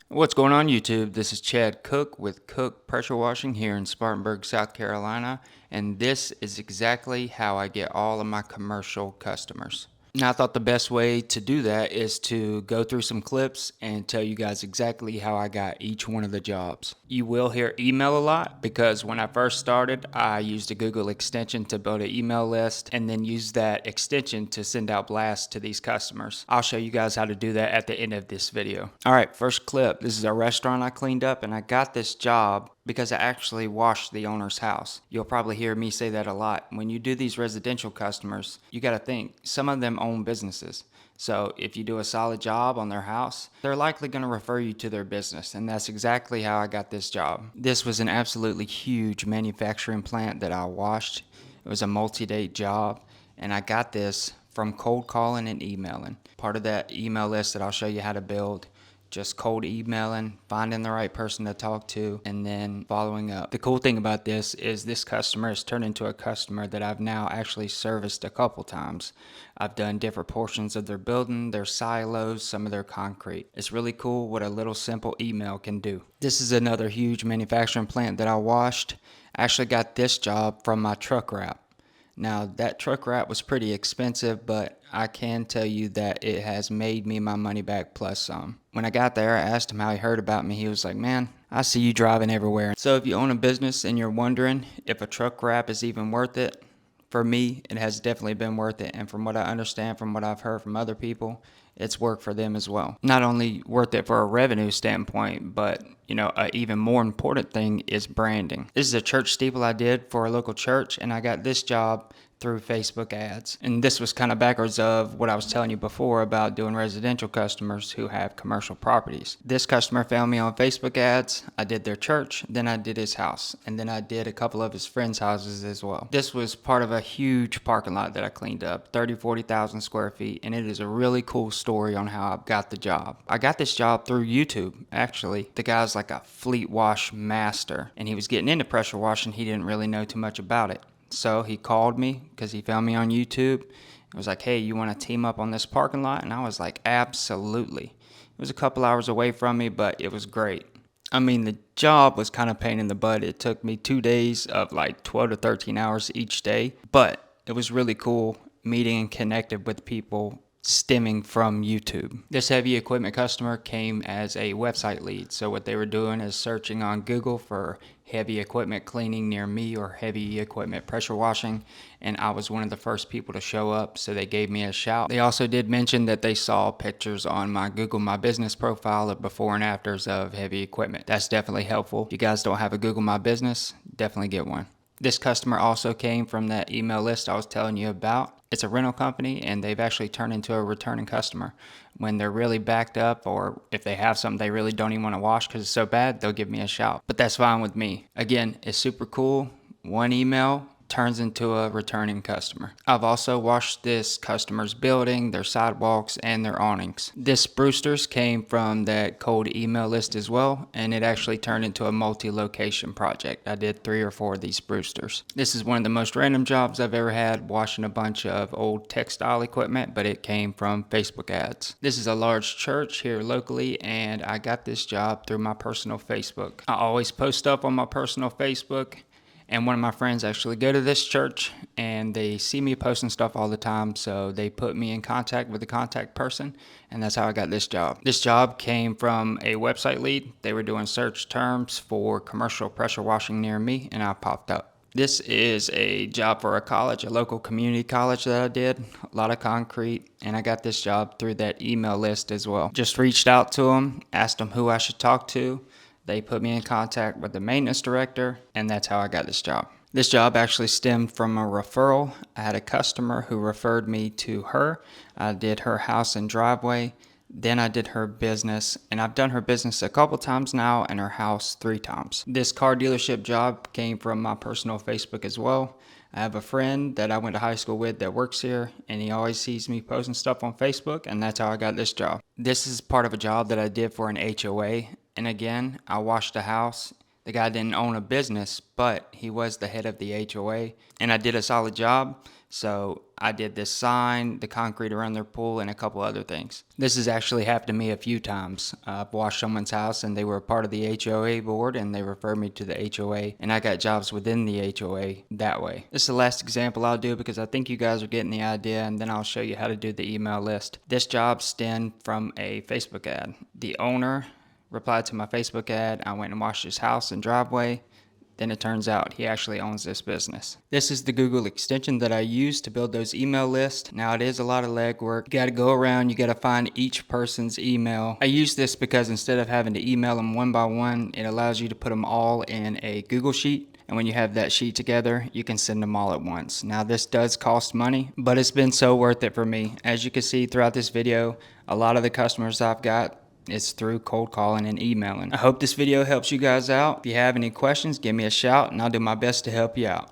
What's going on YouTube? This is Chad Cooke with Cooke Pressure Washing here in Spartanburg, South Carolina, and this is exactly how I get all of my commercial customers. Now, I thought the best way to do that is to go through some clips and tell you guys exactly how I got each one of the jobs. You will hear email a lot because when I first started, I used a Google extension to build an email list and then used that extension to send out blasts to these customers. I'll show you guys how to do that at the end of this video. All right, first clip. This is a restaurant I cleaned up, and I got this job because I actually washed the owner's house. You'll probably hear me say that a lot. When you do these residential customers, you got to think, some of them own businesses. So if you do a solid job on their house, they're likely going to refer you to their business, and that's exactly how I got this job. This was an absolutely huge manufacturing plant that I washed. It was a multi-day job, and I got this from cold calling and emailing. Part of that email list that I'll show you how to build, just cold emailing, finding the right person to talk to, and then following up. The cool thing about this is this customer has turned into a customer that I've now actually serviced a couple times. I've done different portions of their building, their silos, some of their concrete. It's really cool what a little simple email can do. This is another huge manufacturing plant that I washed. I actually got this job from my truck wrap. Now, that truck wrap was pretty expensive, but I can tell you that it has made me my money back plus some. When I got there, I asked him how he heard about me. He was like, "Man, I see you driving everywhere." So if you own a business and you're wondering if a truck wrap is even worth it, for me, it has definitely been worth it. And from what I understand, from what I've heard from other people, it's worked for them as well. Not only worth it for a revenue standpoint, but an even more important thing is branding. This is a church steeple I did for a local church, and I got this job through Facebook ads. And this was kind of backwards of what I was telling you before about doing residential customers who have commercial properties. This customer found me on Facebook ads. I did their church, then I did his house, and then I did a couple of his friends' houses as well. This was part of a huge parking lot that I cleaned up, 40,000 square feet, and it is a really cool story on how I got the job. I got this job through YouTube, actually. The guy's like a fleet wash master, and he was getting into pressure washing. He didn't really know too much about it. So he called me because he found me on YouTube. It was like, "Hey, you want to team up on this parking lot?" And I was like, "Absolutely." It was a couple hours away from me, but it was great. I mean, the job was kind of pain in the butt. It took me 2 days of like 12 to 13 hours each day, but it was really cool meeting and connected with people stemming from YouTube. This heavy equipment customer came as a website lead. So what they were doing is searching on Google for heavy equipment cleaning near me or heavy equipment pressure washing, and I was one of the first people to show up, so they gave me a shout. They also did mention that they saw pictures on my Google My Business profile of before and afters of heavy equipment. That's definitely helpful. If you guys don't have a Google My Business, definitely get one. This customer also came from that email list I was telling you about. It's a rental company, and they've actually turned into a returning customer. When they're really backed up, or if they have something they really don't even want to wash because it's so bad, they'll give me a shout. But that's fine with me. Again, it's super cool. One email turns into a returning customer. I've also washed this customer's building, their sidewalks, and their awnings. This Brewster's came from that cold email list as well, and it actually turned into a multi-location project. I did 3 or 4 of these Brewsters. This is one of the most random jobs I've ever had, washing a bunch of old textile equipment, but it came from Facebook ads. This is a large church here locally, and I got this job through my personal Facebook. I always post stuff on my personal Facebook, and one of my friends actually go to this church, and they see me posting stuff all the time, so they put me in contact with the contact person, and that's how I got this job. This job came from a website lead. They were doing search terms for commercial pressure washing near me, and I popped up. This is a job for a college, a local community college that I did. A lot of concrete, and I got this job through that email list as well. Just reached out to them, asked them who I should talk to. They put me in contact with the maintenance director, and that's how I got this job. This job actually stemmed from a referral. I had a customer who referred me to her. I did her house and driveway. Then I did her business, and I've done her business a couple times now and her house 3 times. This car dealership job came from my personal Facebook as well. I have a friend that I went to high school with that works here, and he always sees me posting stuff on Facebook, and that's how I got this job. This is part of a job that I did for an HOA. And again, I washed a house The guy didn't own a business, but he was the head of the HOA, and I did a solid job. So I did this sign, the concrete around their pool, and a couple other things. This has actually happened to me a few times. I've washed someone's house and they were a part of the HOA board and they referred me to the HOA, and I got jobs within the HOA that way. This is the last example I'll do because I think you guys are getting the idea, and then I'll show you how to do the email list. This job stemmed from a Facebook ad. The owner replied to my Facebook ad. I went and washed his house and driveway. Then it turns out he actually owns this business. This is the Google extension that I use to build those email lists. Now it is a lot of legwork. You gotta go around, you gotta find each person's email. I use this because instead of having to email them one by one, it allows you to put them all in a Google sheet. And when you have that sheet together, you can send them all at once. Now this does cost money, but it's been so worth it for me. As you can see throughout this video, a lot of the customers I've got, it's through cold calling and emailing. I hope this video helps you guys out. If you have any questions, give me a shout and I'll do my best to help you out.